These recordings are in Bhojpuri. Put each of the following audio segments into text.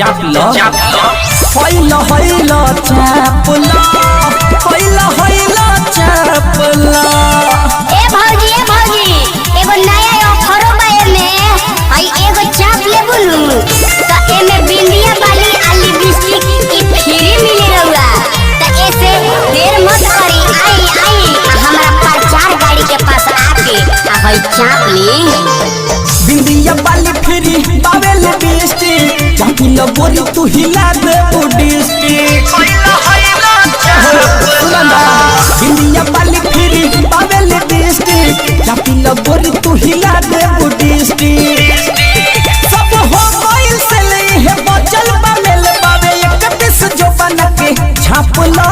चापलो होइलो होइलो चापलो होइलो होइलो चापलो। ए भौजी एगो नया ऑफरो बा एमे आई एगो चाप लेबू नु त एमे बिंदिया वाली आ लिपस्टिक की फ्री मिले रहुआ त ऐसे देर मत करी आई हमारा प्रचार गाड़ी के पास आके आ भाई चाप ली। बिंदिया वाली फ्री बावेल लिपस्टिक चापलो गोरी तू हिला दे बुडिस्टिक होइलो होइलो चापलो। बिंदिया वाली फ्री बावेल लिपस्टिक चापलो गोरी तू हिला दे बुडिस्टिक। सब हो गइल से ले है बचल बा मेल बावे 31 जो बना के छापलो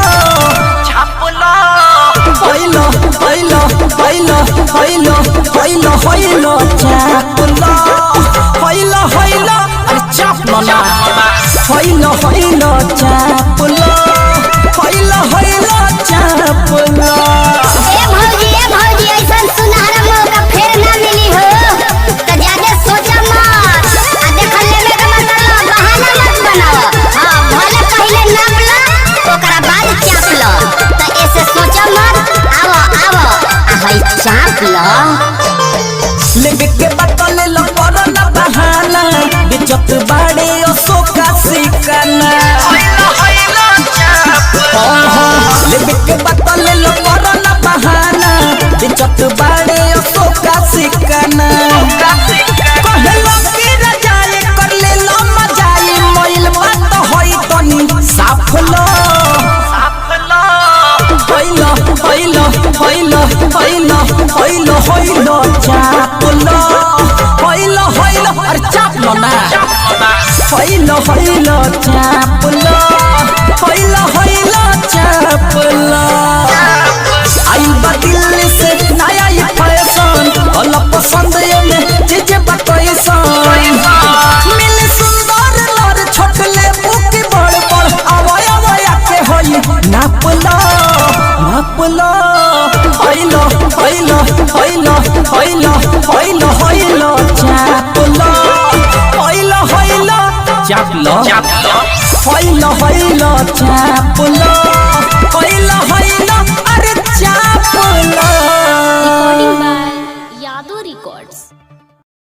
होइलो होइलो होइलो होइलो होइलो होइलो चापलो होइलो होइलो अरे चापलो ना होइलो होइलो चापलो होइलो होइलो चापलो। ए भौजी ऐसा सुनहरा मौका फिर ना मिली हो त ज्यादा सोचा मत आ देख लेवे के मतलब बहाना मत बनाओ। हां भले पहले नाप लो ओकरा बाद चाप लो त ऐसे सोचा मत आवो आ भाई चाप लो। लेबे के बतले लो कोरोना बहाना बेचत बाड़े अशोका सिकाना होइलो होइलो चापलो। लेबे के बतले लो कोरोना बहाना बेचत बाड़े अशोका सिकाना कहलो कि रजाए कर ले लो मजाई मोइल बात होई तनी साफ लो होइलो होइलो होइलो होइलो होइलो होइलो चापलो होइलो होइलो अरे चापलो ना होइलो होइलो चापलो होइलो होइलो चापलो। आई बा दिल्ली से नया ये फैशन अल्लाह पसंद ये में चीज बतैसन मिले सुंदर लर छोटले बुकी बड़ बड़ आवया के होई नापलो होइलो होइलो होइलो होइलो होइलो होइलो चापलो होइलो होइलो चापलो होइलो होइलो चापलो होइलो होइलो अरे चापलो।